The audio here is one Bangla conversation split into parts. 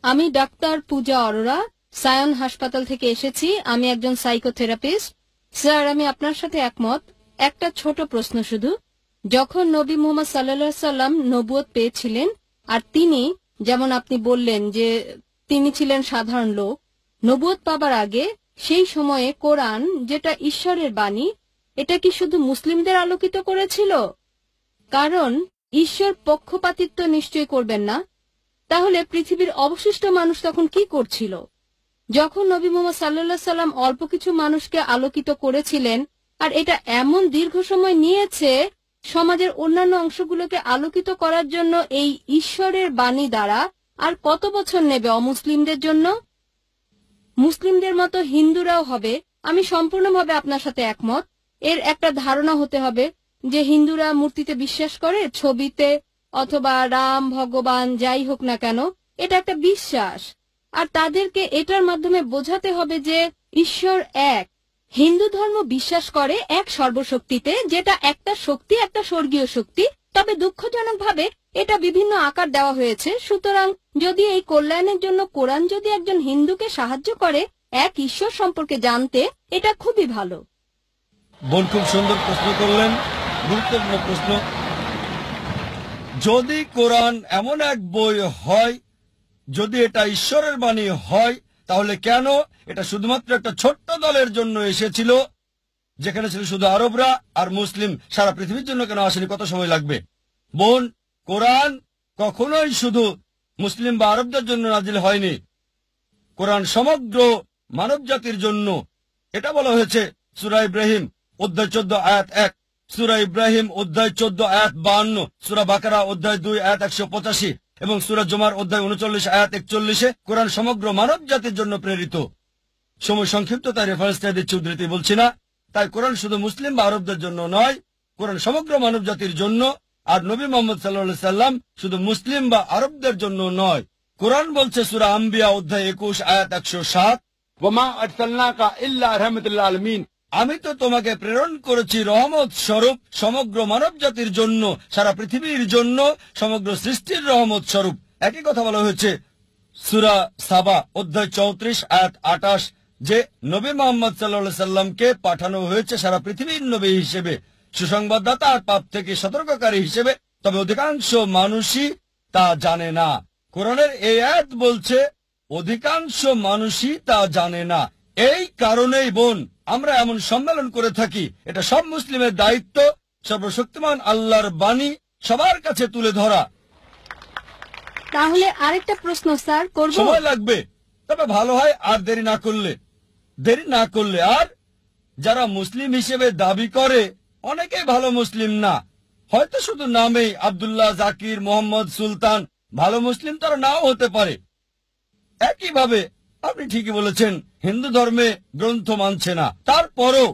আমি ডাক্তার পূজা অরোরা সায়ন হাসপাতাল থেকে এসেছি। আমি একজন সাইকোথেরাপিস্ট। স্যার, আমি আপনার সাথে একমত। একটা ছোট প্রশ্ন শুধু, যখন নবী মুহাম্মদ সাল্লাল্লাহু আলাইহি সাল্লাম নবুয়ত পেয়েছিলেন, আর তিনি, যেমন আপনি বললেন যে তিনি ছিলেন সাধারণ লোক, নবুয়ত পাবার আগে সেই সময়ে কোরআন, যেটা ঈশ্বরের বাণী, এটা কি শুধু মুসলিমদের আলোকিত করেছিল? কারণ ঈশ্বর পক্ষপাতিত্ব নিশ্চয় করবেন না। তাহলে পৃথিবীর অবশিষ্ট মানুষ তখন কি করছিল? যখন নবী মুহাম্মদ সাল্লাল্লাহু আলাইহি সাল্লাম অল্প কিছু মানুষকে আলোকিত করেছিলেন, আর এটা এমন দীর্ঘ সময় নিয়েছে সমাজের অন্যান্য অংশগুলোকে আলোকিত করার জন্য এই ঈশ্বরের বাণী দ্বারা, আর কত বছর নেবে অমুসলিমদের জন্য? মুসলিমদের মতো হিন্দুরাও হবে। আমি সম্পূর্ণভাবে আপনার সাথে একমত। এর একটা ধারণা হতে হবে যে হিন্দুরা মূর্তিতে বিশ্বাস করে, ছবিতে, অথবা রাম ভগবান যাই হোক না কেন, এটা একটা বিশ্বাস। আর তাদেরকে এটার মাধ্যমে বোঝাতে হবে যে ঈশ্বর এক। হিন্দু ধর্ম বিশ্বাস করে এক সর্বশক্তিতে, যেটা একটা শক্তি, একটা স্বর্গীয় শক্তি। তবে দুঃখজনকভাবে এটা বিভিন্ন আকার দেওয়া হয়েছে। সুতরাং যদি এই কল্যাণের জন্য কোরআন যদি একজন হিন্দুকে সাহায্য করে এক ঈশ্বর সম্পর্কে জানতে, এটা খুবই ভালো। বোন খুব সুন্দর প্রশ্ন করলেন, গুরুত্বপূর্ণ প্রশ্ন। যদি কোরআন এমন এক বই হয়, যদি এটা ঈশ্বরের বাণী হয়, তাহলে কেন এটা শুধুমাত্র একটা ছোট্ট দলের জন্য এসেছিল, যেখানে ছিল শুধু আরবরা আর মুসলিম? সারা পৃথিবীর জন্য কেন আসেনি? কত সময় লাগবে? বোন, কোরআন কখনোই শুধু মুসলিম বা আরবদের জন্য নাজিল হয়নি। কোরআন সমগ্র মানব জাতির জন্য। এটা বলা হয়েছে সূরা ইব্রাহিম অধ্যায় 14 আয়াত 1, সূরা ইব্রাহিম অধ্যায় 14 আয়াত 52, সূরা বাকারা অধ্যায় 2 আয়াত 185 এবং সূরা জুমার অধ্যায় 39 আয়াত 41-এ কোরআন সমগ্র মানব জাতির জন্য প্রেরিত। সময় সংক্ষিপ্ত, তাই রেফারেন্সটা দিচ্ছি, উদ্ধৃতি বলছি না। তাই কোরআন শুধু মুসলিম বা আরবদের জন্য নয়, কোরআন সমগ্র মানব জাতির জন্য। আর নবী মুহাম্মদ সাল্লাল্লাহু আলাইহি সাল্লাম শুধু মুসলিম বা আরবদের জন্য নয়। কোরআন বলছে সূরা আম্বিয়া অধ্যায় 21 আয়াত 107, ওয়ামা আরসালনাকা ইল্লা রাহমাতাল লিল আলামিন, আমি তো তোমাকে প্রেরণ করেছি রহমত স্বরূপ সমগ্র মানব জাতির জন্য, সারা পৃথিবীর জন্য, সমগ্র সৃষ্টির রহমত স্বরূপ। একই কথা বলা হয়েছে সূরা সাবা অধ্যায় 34 আয়াত 28, যে নবী মুহাম্মদ সাল্লাল্লাহু আলাইহি সাল্লামকে পাঠানো হয়েছে সারা পৃথিবীর নবী হিসেবে, সুসংবাদদাতা আর পাপ থেকে সতর্ককারী হিসেবে। তবে অধিকাংশ মানুষই তা জানে না। কোরআনের এই আয়াত বলছে অধিকাংশ মানুষই তা জানে না। এই কারণেই বোন আমরা এমন সম্মেলন করে থাকি। এটা সব মুসলিমের দায়িত্ব, সর্বশক্তিমান আল্লাহর বাণী সবার কাছে তুলে ধরা। তাহলে আরেকটা প্রশ্ন স্যার করব? সময় লাগবে, তবে ভালো হয় আর দেরি না করলে। আর যারা মুসলিম হিসেবে দাবি করে অনেকেই ভালো মুসলিম না, হয়তো শুধু নামেই আব্দুল্লাহ, জাকির, মোহাম্মদ, সুলতান। ভালো মুসলিম তারা নাও হতে পারে। একইভাবে আপনি ঠিকই বলেছেন, হিন্দু ধর্মে গ্রন্থ মানছে না। তারপরও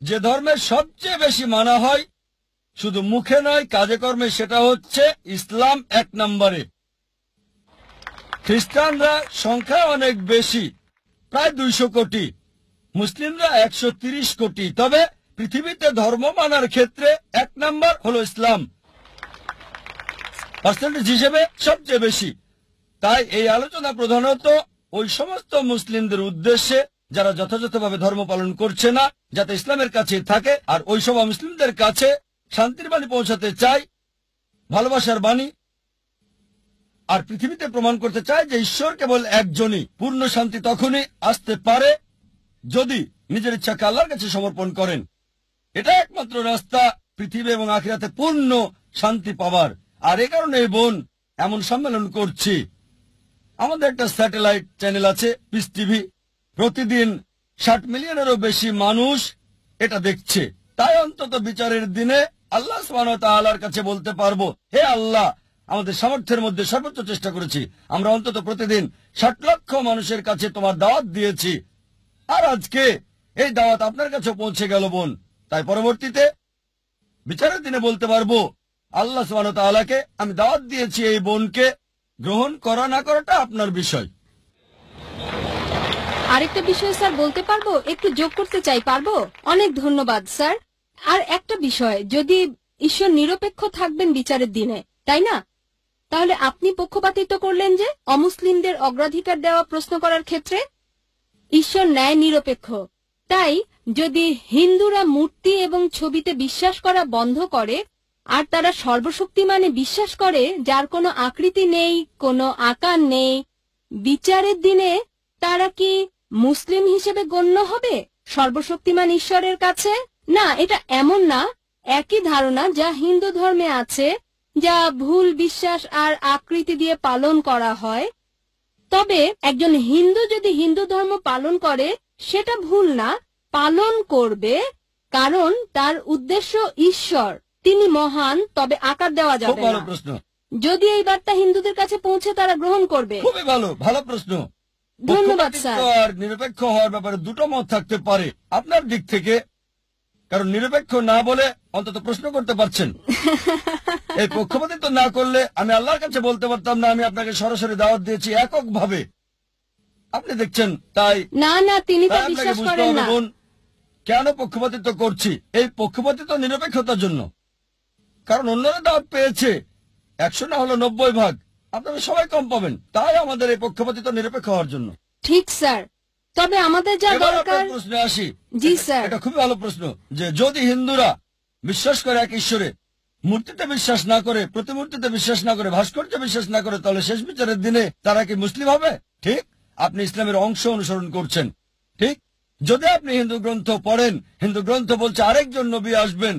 যে ধর্মের সবচেয়ে বেশি মানা হয়, শুধু মুখে নয় কাজে কর্মে, সেটা হচ্ছে ইসলাম 1 নম্বরে। খ্রিস্টানরা সংখ্যা অনেক বেশি, প্রায় 200 কোটি, মুসলিমরা 130 কোটি। তবে পৃথিবীতে ধর্ম মানার ক্ষেত্রে 1 নম্বর হলো ইসলাম, পার্সেন্টেজ হিসেবে সবচেয়ে বেশি। তাই এই আলোচনা প্রধানত ওই সমস্ত মুসলিমদের উদ্দেশ্যে যারা যথাযথভাবে ধর্ম পালন করছে না, যাতে ইসলামের কাছে থাকে। আর ওই সব মুসলিমদের কাছে শান্তির বাণী পৌঁছাতে চাই, ভালোবাসার বাণী, আর পৃথিবীতে প্রমাণ করতে চায় যে ঈশ্বর কেবল একজনই। পূর্ণ শান্তি তখনই আসতে পারে যদি নিজের ইচ্ছাকে আল্লাহর কাছে সমর্পণ করেন। এটা একমাত্র রাস্তা পৃথিবী এবং আখিরাতে পূর্ণ শান্তি পাবার। আর এ কারণে বোন এমন সম্মেলন করছি। আমাদের একটা স্যাটেলাইট চ্যানেল আছে, পিস টিভি। প্রতিদিন 60 মিলিয়নেরও বেশি মানুষ এটা দেখছে। তাই অন্তত বিচারের দিনে আল্লাহ সুবহানাহু ওয়া তাআলার কাছে বলতে পারবো, হে আল্লাহ, আমাদের সামর্থ্যের মধ্যে সর্বোচ্চ চেষ্টা করেছি। আমরা অন্তত প্রতিদিন 60 লক্ষ মানুষের কাছে তোমার দাওয়াত দিয়েছি। আর আজকে এই দাওয়াত আপনার কাছে পৌঁছে গেল বোন। তাই পরবর্তীতে বিচারের দিনে বলতে পারবো, আল্লাহ সুবহানাহু ওয়া তাআলাকে আমি দাওয়াত দিয়েছি, এই বোনকে গ্রহণ করা না করাটা আপনার বিষয়। আরেকটা বিষয় স্যার বলতে পারবো? একটু যোগ করতে চাই, পারবো? অনেক ধন্যবাদ স্যার। আর একটা বিষয়, যদি ঈশ্বর নিরপেক্ষ থাকবেন বিচারের দিনে, তাই না? তাহলে আপনি পক্ষপাতিত্ব করলেন যে অমুসলিমদের অগ্রাধিকার দেওয়া প্রশ্ন করার ক্ষেত্রে। ঈশ্বর ন্যায় নিরপেক্ষ। তাই যদি হিন্দুরা মূর্তি এবং ছবিতে বিশ্বাস করা বন্ধ করে আর তারা সর্বশক্তিমানে বিশ্বাস করে যার কোনো আকৃতি নেই, কোনো আকার নেই, বিচারের দিনে তারা কি মুসলিম হিসেবে গণ্য হবে সর্বশক্তিমান ঈশ্বরের কাছে? না, এটা এমন না। একই ধারণা যা হিন্দু ধর্মে আছে, যা ভুল বিশ্বাস আর আকৃতি দিয়ে পালন করা হয়। তবে একজন হিন্দু যদি হিন্দু ধর্ম পালন করে সেটা ভুল না, পালন করবে, কারণ তার উদ্দেশ্য ঈশ্বর, তিনি মহান, তবে আকার দেওয়া খুব যাবে ভালো না। প্রশ্ন, যদি এই বার্তা হিন্দুদের কাছে পৌঁছে তারা গ্রহণ করবে। খুবই ভালো, ভালো প্রশ্ন। ধন্যবাদ পক্ষপাতিত্ব স্যার। আর নিরপেক্ষ হওয়ার ব্যাপারে দুটো মত থাকতে পারে আপনার দিক থেকে, কারণ নিরপেক্ষ না বলে অন্তত প্রশ্ন করতে পারছেন। এই পক্ষপাতিত্ব না করলে আমি আল্লাহর কাছে বলতে পারতাম না আমি আপনাকে সরাসরি দাওয়াত দিয়েছি এককভাবে। আপনি দেখছেন, তাই না না, তিনি তা তাই আপনাকে বিশ্বাস বুঝতে করেন হবে না। বোন, কেন পক্ষপাতিত্ব করছি। এই পক্ষপাতিত্ব নিরপেক্ষতার জন্য, কারণ অন্যরা দাওয়াত পেয়েছে 100 না হলো 90 ভাগ, আপনারা সবাই কম পাবেন। তাই আমাদের এই পক্ষপাতিত্ব নিরপেক্ষ হওয়ার জন্য। ঠিক স্যার, তবে আমাদের যা এবার দরকার। আপনার প্রশ্নে আসি। জি স্যার। এটা খুবই ভালো প্রশ্ন, যে যদি হিন্দুরা বিশ্বাস করে এক ঈশ্বরে, মূর্তিতে বিশ্বাস না করে, প্রতিমূর্তিতে বিশ্বাস না করে, ভাস্কর্যে বিশ্বাস না করে, তাহলে শেষ বিচারের দিনে তারা কি মুসলিম হবে? ঠিক, আপনি ইসলামের অংশ অনুসরণ করছেন। ঠিক, যদি আপনি হিন্দু গ্রন্থ পড়েন, হিন্দু গ্রন্থ বলছে আরেকজন নবী আসবেন,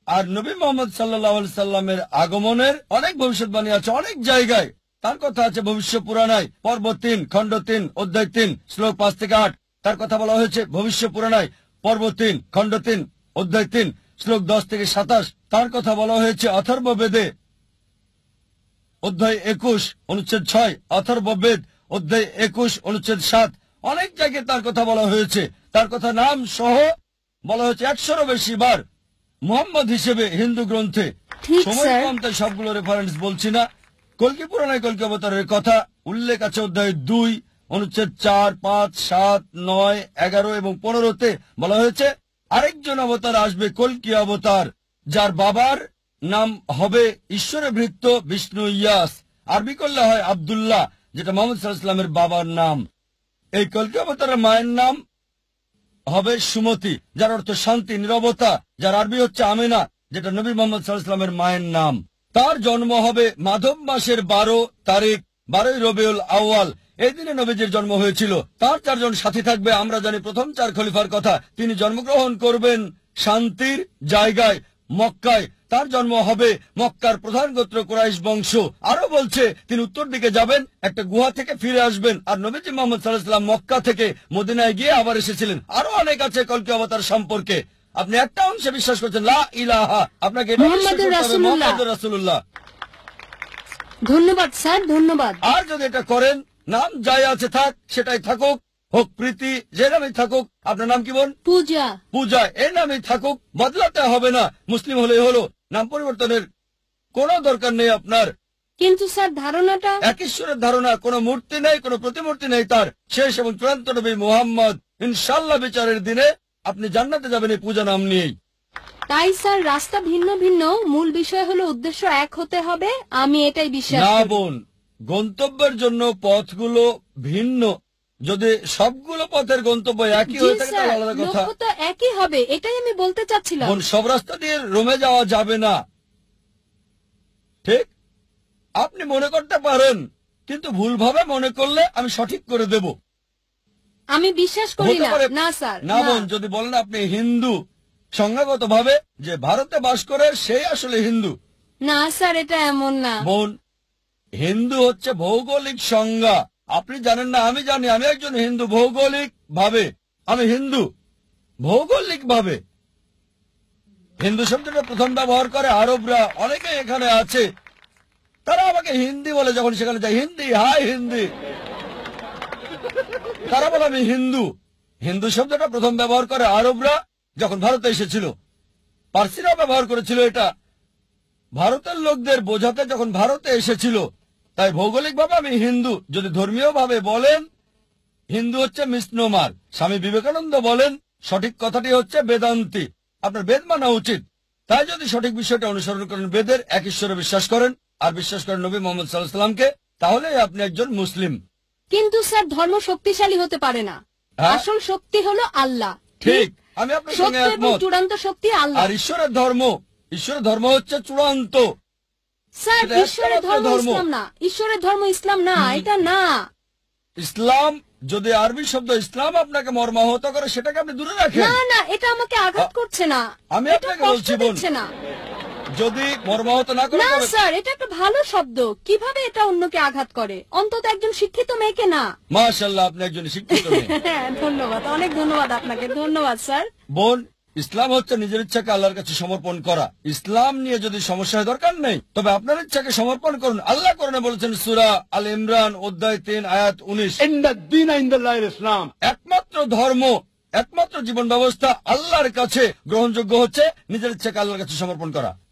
আর নবী মোহাম্মদ সাল্লাল্লাহু আলাইহি সাল্লামের আগমনের অনেক ভবিষ্যৎবাণী আছে অনেক জায়গায়। তার কথা আছে ভবিষ্য পুরাণায় পর্ব 3 খণ্ড 3 অধ্যায় 3 শ্লোক 5 থেকে 8। তার কথা বলা হয়েছে ভবিষ্য পুরাণায় পর্ব 3 খণ্ড 3 অধ্যায় 3 শ্লোক 10 থেকে 27। তার কথা বলা হয়েছে অথর্ববেদে অধ্যায় 21 অনুচ্ছেদ 6, অথর্ববেদ অধ্যায় 21 অনুচ্ছেদ 7। অনেক জায়গায় তার কথা বলা হয়েছে। তার কথা নাম সহ বলা হয়েছে 100-এরও বেশি বার মোহাম্মদ হিসেবে হিন্দু গ্রন্থে। ঠিক সময় স্যার। কম, তাই সবগুলো রেফারেন্স বলছি না। কল্কি পুরাণে কল্কি অবতারের কথা উল্লেখ আছে অধ্যায় 2 অনুচ্ছেদ 4, 5, 7, 9, 11 এবং 15-তে বলা হয়েছে আরেকজন অবতার আসবে, কল্কি অবতার, যার বাবার নাম হবে ঈশ্বরে ভৃত্য বিষ্ণু ইয়াস। আরবি করলে হয় আব্দুল্লাহ, যেটা মোহাম্মদ সাল্লাল্লাহু আলাইহি ওয়াসাল্লামের বাবার নাম। এই কল্কি অবতারের মায়ের নাম হবে সুমতি, যার অর্থ শান্তি, নীরবতা, যার আরবি হচ্ছে আমেনা, যেটা নবী মোহাম্মদ সাল্লাল্লাহু আলাইহি ওয়াসাল্লামের মায়ের নাম। তার জন্ম হবে মাধব মাসের 12 তারিখ, 12ই রবিউল আউয়াল। এই দিনে নবীজির জন্ম হয়েছিল। তার 4 জন সাথী থাকবে। আমরা জানি প্রথম 4 খলিফার কথা। তিনি জন্মগ্রহণ করবেন শান্তির জায়গায় মক্কায়। তার জন্ম হবে মক্কার প্রধান গোত্র কুরাইশ বংশ। আরো বলছে তিনি উত্তর দিকে যাবেন, একটা গুহা থেকে ফিরে আসবেন। আর নবীজি মুহাম্মদ সাল্লাল্লাহু আলাইহি ওয়াসাল্লাম মক্কা থেকে মদিনায় গিয়ে আবার এসেছিলেন। আরো অনেক আছে কল্কি অবতার সম্পর্কে। আপনি একটা অংশে বিশ্বাস করছেন লা ইলাহা, আপনাকে এটা বিশ্বাস মুহাম্মাদুর করতে হবে রাসূলুল্লাহ। মুহাম্মাদুর রাসূলুল্লাহ। ধন্যবাদ স্যার, ধন্যবাদ। আর যদি এটা করেন, নাম যাই আছে থাক, সেটাই থাকুক, হোক প্রীতি, যে নামই থাকুক। আপনার নাম কি বোন? পূজা। পূজা, এই নামই থাকুক, বদলাতে হবে না। মুসলিম হলেই হলো, নাম পরিবর্তনের কোনো দরকার নেই আপনার। কিন্তু স্যার ধারণাটা। এক ঈশ্বরের ধারণা, কোনো মূর্তি নেই, কোনো প্রতিমূর্তি নেই। তার শেষ এবং চূড়ান্ত নবী মুহাম্মদ। ইনশাআল্লাহ বিচারের দিনে আপনি জান্নাতে যাবেন এই পূজা নাম নিয়েই। তাই স্যার রাস্তা ভিন্ন ভিন্ন, মূল বিষয় হলো উদ্দেশ্য এক হতে হবে। আমি এটাই বিশ্বাস না করি। বোন, গন্তব্যের জন্য পথগুলো ভিন্ন। যদি সবগুলো পথের গন্তব্য একই জি হয়ে থাকে স্যার, তাহলে আলাদা কথা। লক্ষ্য তো একই হবে, এটাই আমি বলতে চাচ্ছিলাম। বোন, সব রাস্তা দিয়ে রোমে যাওয়া যাবে না। ঠিক, আপনি মনে করতে পারেন, কিন্তু ভুলভাবে মনে করলে আমি সঠিক করে দেব। আমি বিশ্বাস করি হতে না। পারে না স্যার, না বোন, যদি বলেন আপনি হিন্দু, সংজ্ঞাগত ভাবে যে ভারতে বাস করে সেই আসলে হিন্দু। না স্যার, এটা এমন না। বোন, হিন্দু হচ্ছে ভৌগোলিক সংজ্ঞা। আপনি জানেন না, আমি জানি। আমি একজন হিন্দু ভৌগোলিক ভাবে। আমি হিন্দু ভৌগোলিক ভাবে। হিন্দু শব্দটা প্রথম ব্যবহার করে আরবরা। অনেকে এখানে আছে, তারা আমাকে হিন্দি বলে। যখন সেখানে যাই, হিন্দি, হাই হিন্দি, তারা বলে আমি হিন্দু। হিন্দু শব্দটা প্রথম ব্যবহার করে আরবরা যখন ভারতে এসেছিল। পার্সিরাও ব্যবহার করেছিল এটা ভারতের লোকদের বোঝাতে যখন ভারতে এসেছিল। তাই ভৌগোলিকভাবে আমি হিন্দু। যদি ধর্মীয় ভাবে বলেন, হিন্দু হচ্ছে মিসনোমার। স্বামী বিবেকানন্দ বলেন সঠিক কথাটি হচ্ছে বেদান্তি। আপনার বেদ মানা উচিত। তাই যদি সঠিক বিষয়টা অনুসরণ করেন, বেদের এক ঈশ্বরে বিশ্বাস করেন, আর বিশ্বাস করেন নবী মোহাম্মদ সাল্লাল্লাহু আলাইহি ওয়াসাল্লামকে, তাহলে আপনি একজন মুসলিম। কিন্তু স্যার ধর্ম শক্তিশালী হতে পারে না, হ্যাঁ? আসল শক্তি হলো আল্লাহ। ঠিক, আমি আপনার সত্য সঙ্গে এবং একমত। চূড়ান্ত শক্তি আল্লাহ। আর ঈশ্বরের ধর্ম হচ্ছে চূড়ান্ত। স্যার সেটা ঈশ্বরের একটা ধর্ম ধর্ম। ইসলাম না, ঈশ্বরের ধর্ম ইসলাম না, এটা না। ইসলাম, যদি আরবি শব্দ ইসলাম আপনাকে মর্মাহত করে, সেটাকে আপনি দূরে রাখেন। না না, এটা আমাকে আঘাত করছে না, আমি এটা আপনাকে কষ্ট বলছি বোন, দিচ্ছে না। যদি মর্মাহত না করে না তবে- স্যার, এটা একটা ভালো শব্দ, কিভাবে এটা অন্যকে আঘাত করে, অন্তত একজন শিক্ষিত মেয়েকে না। মাশাআল্লাহ, আপনি একজন শিক্ষিত মেয়ে। হ্যাঁ, ধন্যবাদ, অনেক ধন্যবাদ আপনাকে, ধন্যবাদ স্যার। বোন, ইসলাম হচ্ছে নিজের ইচ্ছাকে আল্লাহর কাছে সমর্পণ করা। ইসলাম নিয়ে যদি সমস্যা হয়, দরকার নেই, তবে আপনার ইচ্ছাকে সমর্পণ করুন। আল্লাহ কোরআনে বলেছেন সূরা আল ইমরান অধ্যায় 3 আয়াত 19, ইন্নাদ-দীনা ইনদাল্লাহিল ইসলাম। একমাত্র ধর্ম, একমাত্র জীবন ব্যবস্থা আল্লাহর কাছে গ্রহণযোগ্য হচ্ছে নিজের ইচ্ছাকে আল্লাহর কাছে সমর্পণ করা।